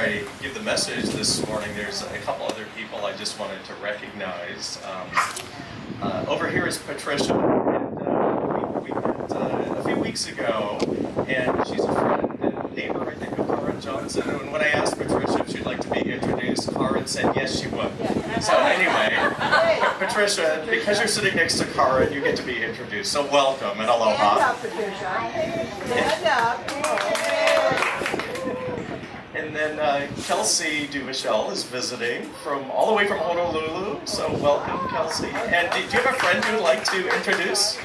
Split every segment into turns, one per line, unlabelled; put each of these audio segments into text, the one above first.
I give the message this morning, there's a couple other people I just wanted to recognize. Over here is Patricia, and we met a few weeks ago, and she's a friend and neighbor, I think, of Karen Johnson. And when I asked Patricia if she'd like to be introduced, Karen said yes, she would. So anyway, Patricia, because you're sitting next to Karen, you get to be introduced. So welcome and aloha.
Stand up, Patricia. Stand up.
And then Kelsey Dumichel is visiting from all the way from Honolulu. So welcome, Kelsey. And do you have a friend you would like to introduce?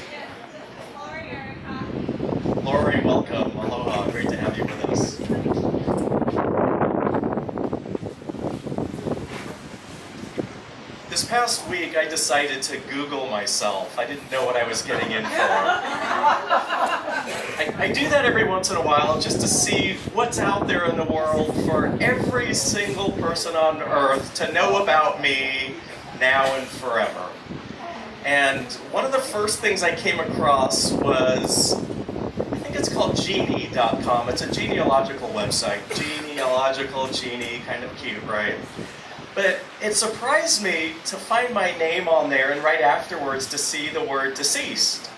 Lori, welcome. Aloha. Great to have you with us. This past week, I decided to Google myself. I didn't know what I was getting in for. I do that every once in a while just to see what's out there in the world for every single person on earth to know about me now and forever. And one of the first things I came across was, I think it's called Genie.com. It's a genealogical website. Genealogical, genie, kind of cute, right? But it surprised me to find my name on there and right afterwards to see the word deceased.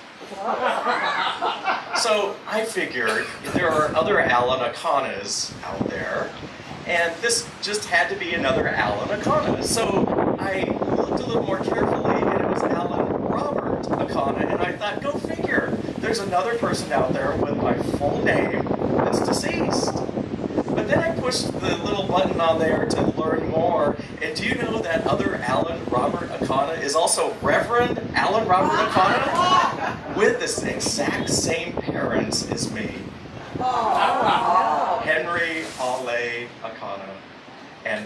So I figured there are other Alan Akanas out there, and this just had to be another Alan Akana. So I looked a little more carefully, and it was Alan Robert Akana, and I thought, go figure, there's another person out there with my full name that's deceased. But then I pushed the little button on there to learn more, and do you know that other Alan Robert Akana is also Reverend Alan Robert Akana? With the exact same parents as me. Henry Ale Akana and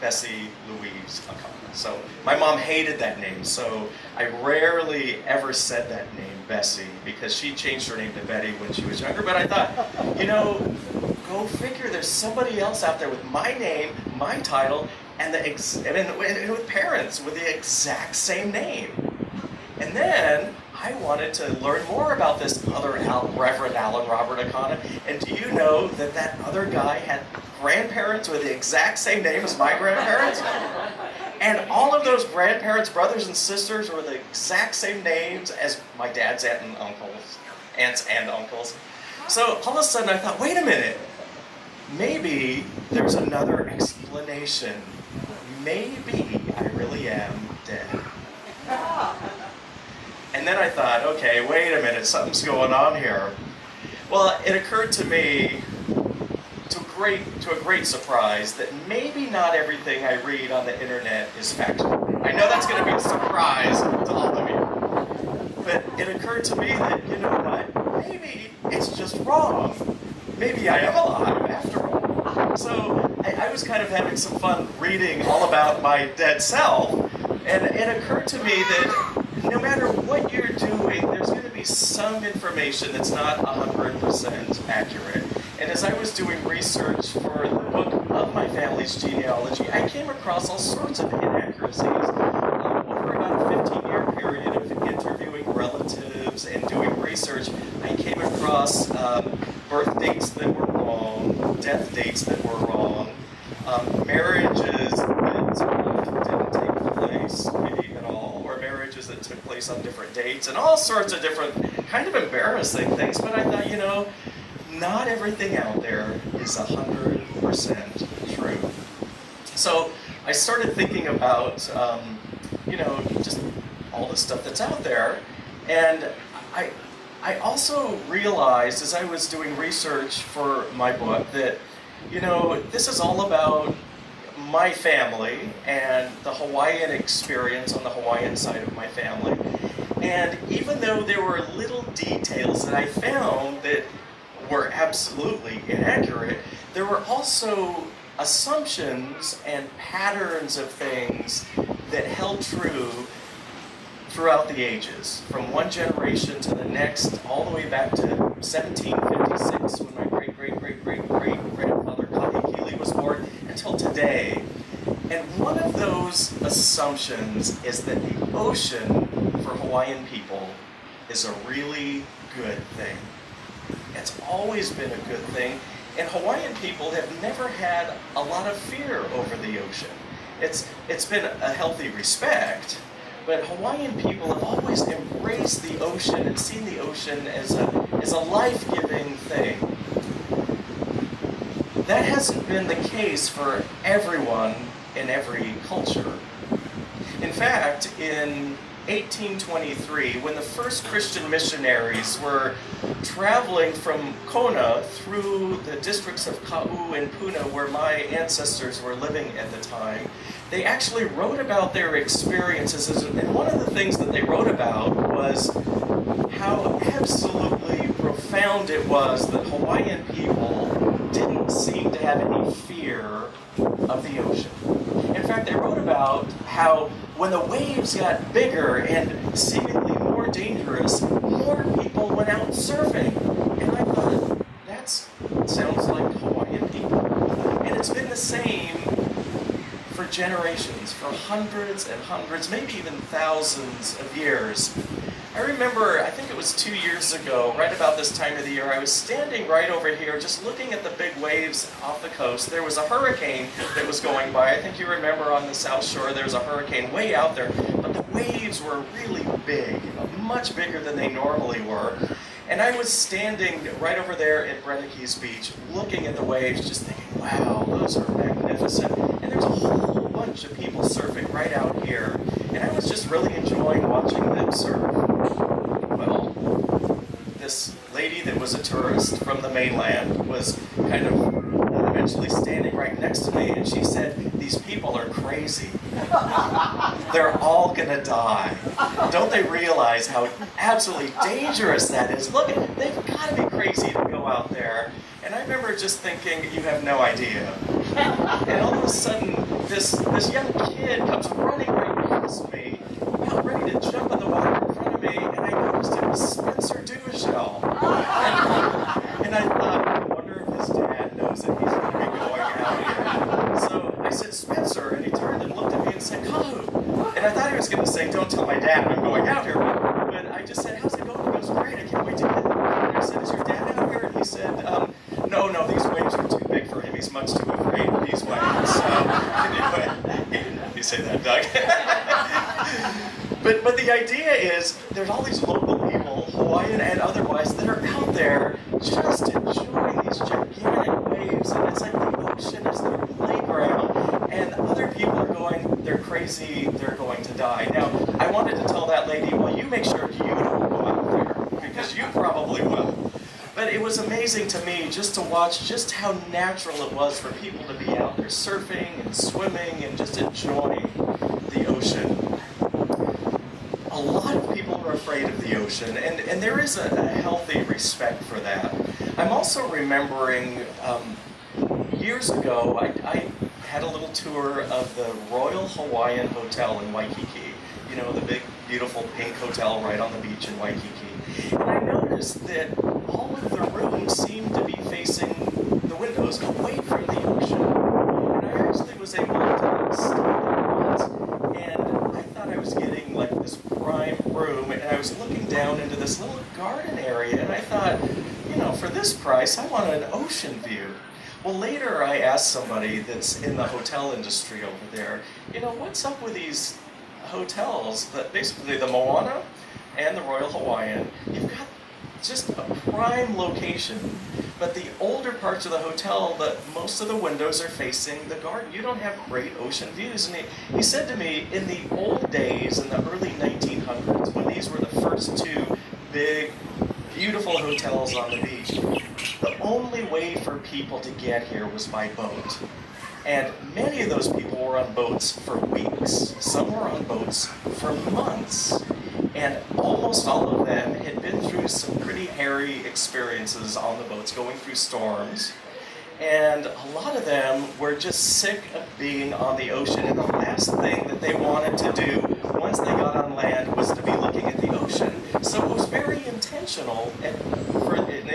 Bessie Louise Akana. So my mom hated that name, so I rarely ever said that name, Bessie, because she changed her name to Betty when she was younger. But I thought, you know, go figure, there's somebody else out there with my name, my title, and with parents with the exact same name. And then I wanted to learn more about this other Reverend Alan Robert Akana. And do you know that that other guy had grandparents with the exact same name as my grandparents? And all of those grandparents, brothers and sisters, were the exact same names as my dad's aunts and uncles. So all of a sudden I thought, wait a minute, maybe there's another explanation. Maybe I really am dead. And then I thought, okay, wait a minute, something's going on here. Well, it occurred to me, to a great surprise, that maybe not everything I read on the internet is factual. I know that's going to be a surprise to all of you. But it occurred to me that, you know what, maybe it's just wrong. Maybe I am alive after all. So I was kind of having some fun reading all about my dead self, and it occurred to me that no matter what you're doing, there's going to be some information that's not 100% accurate. And as I was doing research for the book of my family's genealogy, I came across all sorts of inaccuracies. Over about a 15-year period of interviewing relatives and doing research, I came across birth dates that were wrong, death dates that were wrong, marriages that didn't take place maybe at all, or marriages that took place on different dates, and all sorts of different kind of embarrassing things. But I thought, you know, not everything out there is 100% true. So I started thinking about, you know, just all the stuff that's out there, and I also realized as I was doing research for my book that, you know, this is all about my family and the Hawaiian experience on the Hawaiian side of my family. And even though there were little details that I found that were absolutely inaccurate, there were also assumptions and patterns of things that held true throughout the ages, from one generation to the next, all the way back to 1756, when my great-great-great-great-great-grandfather Kahekili was born, until today. And one of those assumptions is that the ocean for Hawaiian people is a really good thing. It's always been a good thing, And Hawaiian people have never had a lot of fear over the ocean. It's been a healthy respect, but Hawaiian people have always embraced the ocean and seen the ocean as a life-giving thing. That hasn't been the case for everyone in every culture. In fact, in 1823, when the first Christian missionaries were traveling from Kona through the districts of Kau and Puna, where my ancestors were living at the time, they actually wrote about their experiences, and one of the things that they wrote about was how absolutely profound it was that Hawaiian people didn't seem to have any fear of the ocean. In fact, they wrote about how when the waves got bigger and seemingly more dangerous, more people went out surfing. And I thought, that sounds like Hawaiian people. And it's been the same for generations, for hundreds and hundreds, maybe even thousands of years. I remember, I think it was 2 years ago, right about this time of the year, I was standing right over here just looking at the big waves off the coast. There was a hurricane that was going by. I think you remember on the South Shore there was a hurricane way out there, but the waves were really big, much bigger than they normally were. And I was standing right over there at Brettake's Beach looking at the waves, just thinking, wow, those are magnificent. And there's a whole bunch of people surfing right out here. And I was just really enjoying watching them surf. Well, this lady that was a tourist from the mainland was kind of eventually standing right next to me, and she said, "These people are crazy. They're all gonna die. Don't they realize how absolutely dangerous that is? Look, they've got to be crazy to go out there." And I remember just thinking, you have no idea. And all of a sudden, this young kid comes running right past me, about ready to jump in the water in front of me, and I noticed it was Spencer Dumichel. And I thought, I wonder if his dad knows that he's going to be going out here. So I said, "Spencer," and he turned and looked at me and said, "Kahu." And I thought he was going to say, "Don't tell my dad I'm going out here." But I just said, "How's it going?" He goes, "Great, I can't wait to get there." And I said, "Is your dad out here?" And he said, no, these waves are too big for him. He's much too afraid of these waves." So, anyway, you say that, Doug. But the idea is, there's all these local people, Hawaiian and otherwise, that are out there just enjoying these gigantic waves, and it's like the ocean is their playground, and other people are going, "They're crazy, they're going to die." Now, I wanted to tell that lady, well, you make sure you don't go out there, because you probably will. But it was amazing to me just to watch just how natural it was for people to be out there surfing and swimming and just enjoying the ocean. A lot of people are afraid of the ocean, and there is a healthy respect for that. I'm also remembering years ago, I had a little tour of the Royal Hawaiian Hotel in Waikiki. You know, the big, beautiful pink hotel right on the beach in Waikiki. And I noticed that all of the rooms seemed to be facing the windows away from the ocean. And I actually was able to stay once, and I thought I was getting like this prime room, and I was looking down into this little garden area, and I thought, you know, for this price, I want an ocean view. Well, later I asked somebody that's in the hotel industry over there, you know, what's up with these hotels that basically the Moana and the Royal Hawaiian, you've got just a prime location, but the older parts of the hotel, most of the windows are facing the garden. You don't have great ocean views. And he said to me, in the old days, in the early 1900s, when these were the first two big, beautiful hotels on the beach, the only way for people to get here was by boat. And many of those people were on boats for weeks. Some were on boats for months. And almost all of them had been through some pretty hairy experiences on the boats, going through storms. And a lot of them were just sick of being on the ocean, and the last thing that they wanted to do once they got on land was to be looking at the ocean. So it was very intentional in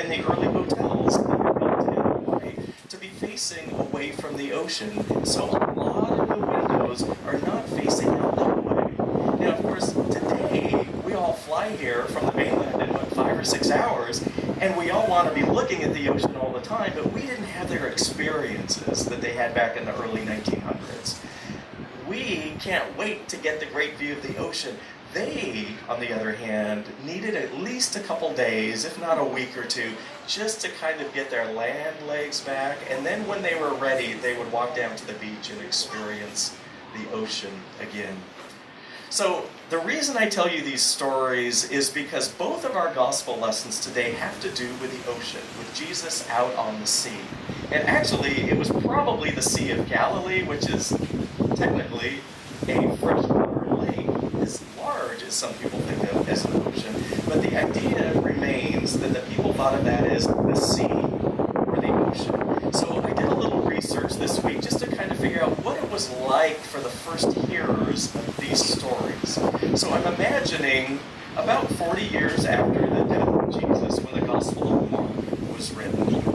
the early hotels that were built in Hawaii to be facing away from the ocean. So a lot of the windows are not facing out that way. Now, of course, today we all fly here from the mainland in 5 or 6 hours, And we all want to be looking at the ocean all the time, but we didn't have their experiences that they had back in the early 1900s. We can't wait to get the great view of the ocean. They, on the other hand, needed at least a couple days, if not a week or two, just to kind of get their land legs back. And then when they were ready, they would walk down to the beach and experience the ocean again. So the reason I tell you these stories is because both of our gospel lessons today have to do with the ocean, with Jesus out on the sea. And actually, it was probably the Sea of Galilee, which is technically a freshwater lake, as large as some people think of as an ocean. But the idea remains that the people thought of that as the sea or the ocean. So I did a little research this week just to kind of figure out what it was like for the first hearers of these stories. So I'm imagining about 40 years after the death of Jesus, when the Gospel of Mark was written, what people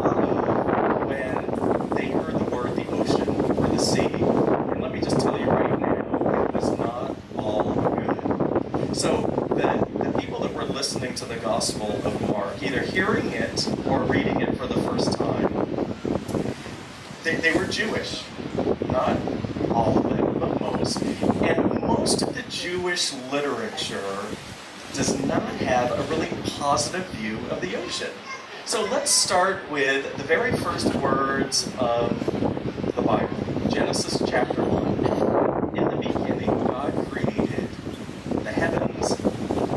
thought of when they heard the word the ocean or the sea. And let me just tell you right now, it was not all good. So the people that were listening to the Gospel of Mark, either hearing it or reading it for the first time, they were Jewish. Not all of them, but most. And most of the Jewish literature does not have a really positive view of the ocean. So let's start with the very first words of the Bible. Genesis chapter 1. In the beginning, God created the heavens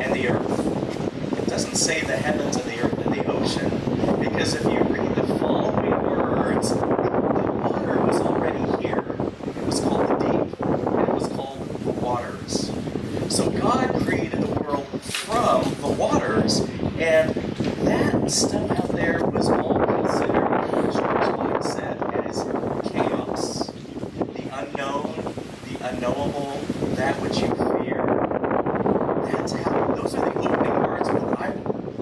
and the earth. It doesn't say the heavens and the earth and the ocean, because if you read the following words, the water was already here. It was called the deep, and it was called the waters. So God created the world from the waters, and that stuff out there was all considered in the Jewish mindset as chaos. The unknown, the unknowable, that which you fear. Those are the opening words of the Bible.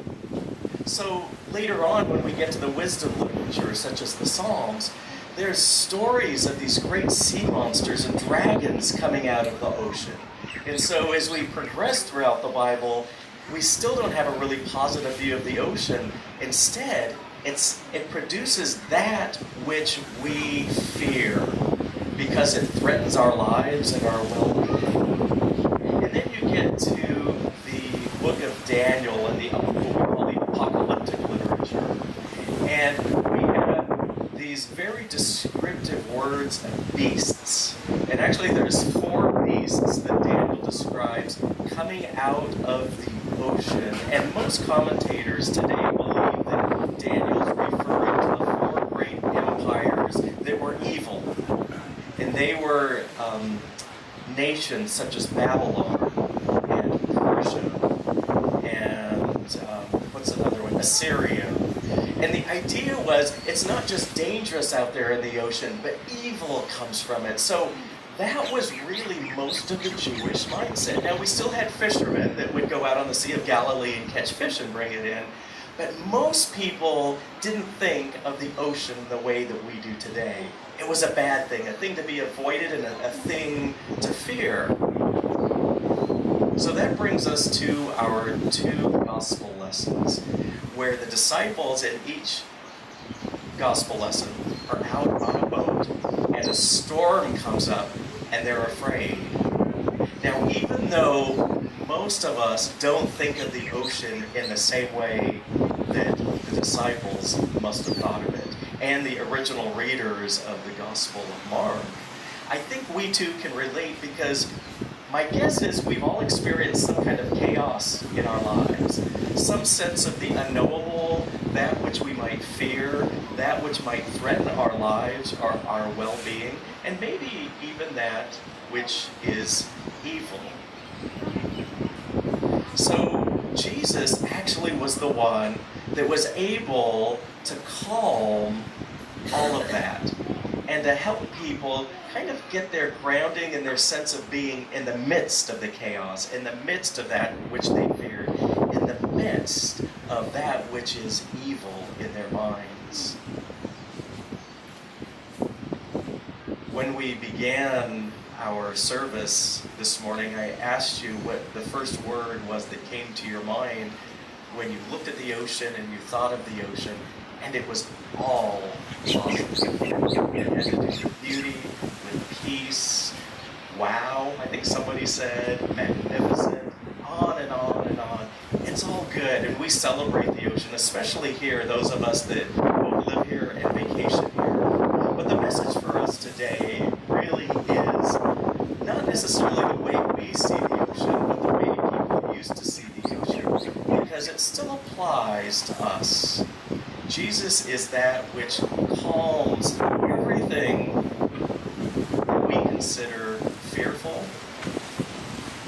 So later on, when we get to the wisdom literature, such as the Psalms, there's stories of these great sea monsters and dragons coming out of the ocean. And so as we progress throughout the Bible, we still don't have a really positive view of the ocean. Instead, it produces that which we fear because it threatens our lives and our well-being. And then you get to the book of Daniel and what we call the apocalyptic literature. And we have these very descriptive words of beasts. And actually there's 4 beasts that Daniel describes coming out of the ocean. And most commentators today believe that Daniel's referring to the 4 great empires that were evil. And they were nations such as Babylon and Persia and what's another one? Assyria. And the idea was it's not just dangerous out there in the ocean, but evil comes from it. So that was really most of the Jewish mindset. Now, we still had fishermen that would go out on the Sea of Galilee and catch fish and bring it in, but most people didn't think of the ocean the way that we do today. It was a bad thing, a thing to be avoided and a thing to fear. So that brings us to our 2 gospel lessons, where the disciples in each gospel lesson are out on a boat and a storm comes up and they're afraid. Now, even though most of us don't think of the ocean in the same way that the disciples must have thought of it, and the original readers of the Gospel of Mark, I think we too can relate, because my guess is we've all experienced some kind of chaos in our lives. Some sense of the unknowable, that which we might fear, that which might threaten our lives, our well-being, and maybe even that which is evil. So Jesus actually was the one that was able to calm all of that and to help people kind of get their grounding and their sense of being in the midst of the chaos, in the midst of that which they feared, in the midst of that which is evil in their minds. When we began our service this morning, I asked you what the first word was that came to your mind when you looked at the ocean and you thought of the ocean, and it was all positive. It had to do with beauty, with peace, wow, I think somebody said, magnificent, on and on and on. It's all good, and we celebrate the ocean, especially here, those of us that both live here and vacation here. But the message for us today really is not necessarily the way we see the ocean, but the way people used to see the ocean, because it still applies to us. Jesus is that which calms everything that we consider fearful,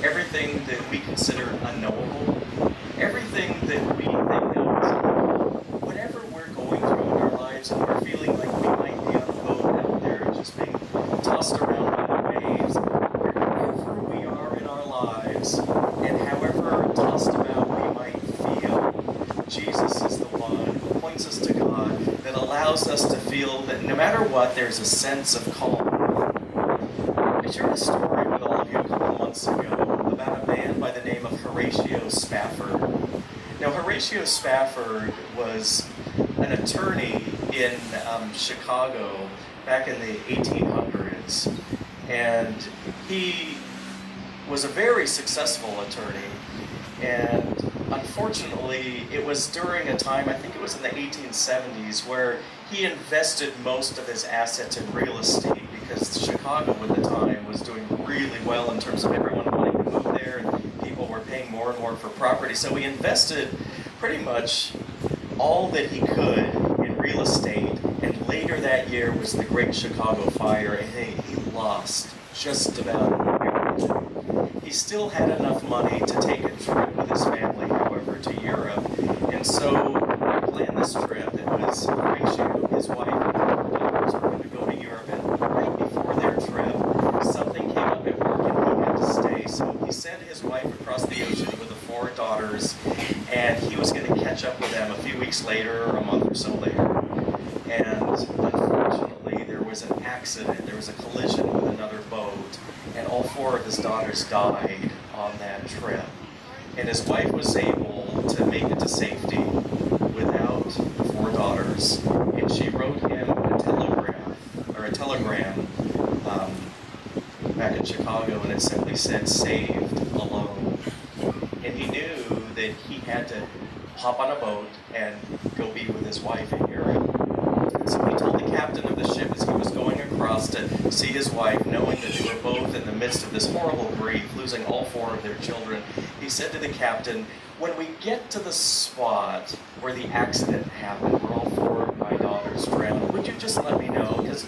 everything that we consider unknowable, everything that we think of, whatever we're going through in our lives and we're feeling like we might be on a boat out there just being tossed around by the waves, wherever we are in our lives and however tossed about we might feel, Jesus is the one who points us to God, that allows us to feel that no matter what, there's a sense of calm. I shared a story with all of you a couple months ago about a man by the name of Horatio Spafford. Now, Horatio Spafford was an attorney in Chicago back in the 1800s, and he was a very successful attorney, and unfortunately, it was during a time, I think it was in the 1870s, where he invested most of his assets in real estate, because Chicago at the time was doing really well in terms of everyone wanting to move there and people were paying more and more for property. So he invested pretty much all that he could in real estate, and later that year was the Great Chicago Fire, and he lost just about everything. He still had enough money to take a trip with his family, however, to Europe, and so he planned this trip. It was Horatio, his wife, and their daughters were going to go to Europe, and right before their trip, something came up at work and he had to stay. So he sent his wife across the ocean with the 4 daughters, and he was going to catch up with them a few weeks later or a month or so later. And unfortunately, there was an accident. There was a collision with another boat, and all 4 of his daughters died on that trip. And his wife was able to make it to safety without the 4 daughters, and she wrote him a telegram back in Chicago, and it simply said, "Saved alone." And he knew that he had to hop on a boat and go be with his wife in Europe. So he told the captain of the ship as he was going across to see his wife, knowing that they were both in the midst of this horrible grief, losing all 4 of their children, he said to the captain, "When we get to the spot where the accident happened, where all 4 of my daughters drowned, would you just let me know? Because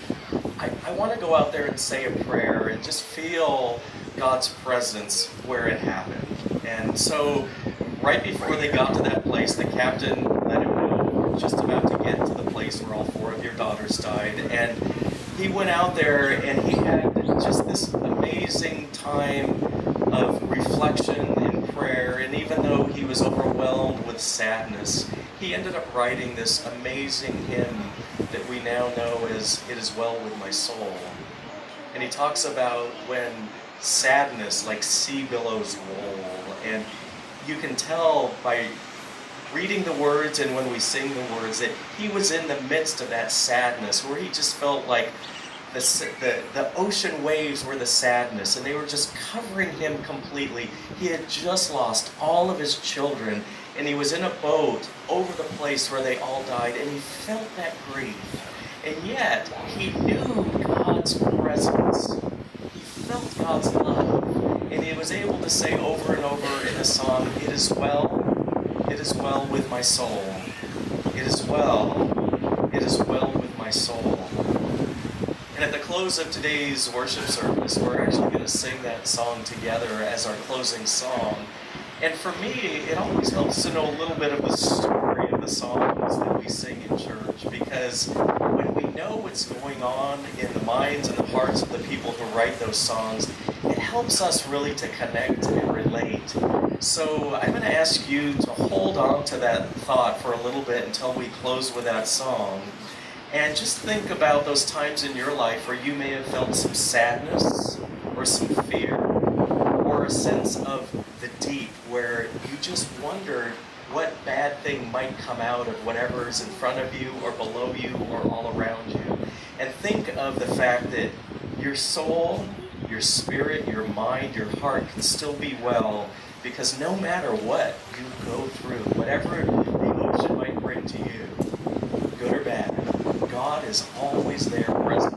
I want to go out there and say a prayer and just feel God's presence where it happened." And so right before they got to that place, the captain let him know, "We're just about to get to the place where all 4 of your daughters died." And he went out there and he had just this amazing time of reflection and prayer. And even though he was overwhelmed with sadness, he ended up writing this amazing hymn that we now know as "It Is Well With My Soul." And he talks about when sadness like sea billows roll, and you can tell by reading the words and when we sing the words that he was in the midst of that sadness, where he just felt like the ocean waves were the sadness, and they were just covering him completely. He had just lost all of his children, and he was in a boat over the place where they all died, and he felt that grief. And yet, he knew God's presence. He felt God's love. And he was able to say over and over in the song, "It is well with my soul. It is well with my soul." And at the close of today's worship service, we're actually going to sing that song together as our closing song. And for me, it always helps to know a little bit of the story of the songs that we sing in church, because when we know what's going on in the minds and the hearts of the people who write those songs, it helps us really to connect and relate. So I'm going to ask you to hold on to that thought for a little bit until we close with that song. And just think about those times in your life where you may have felt some sadness or some fear or a sense of the deep, where you just wondered, what bad thing might come out of whatever is in front of you or below you or all around you. And think of the fact that your soul, your spirit, your mind, your heart can still be well, because no matter what you go through, whatever the emotion might bring to you, good or bad, God is always there present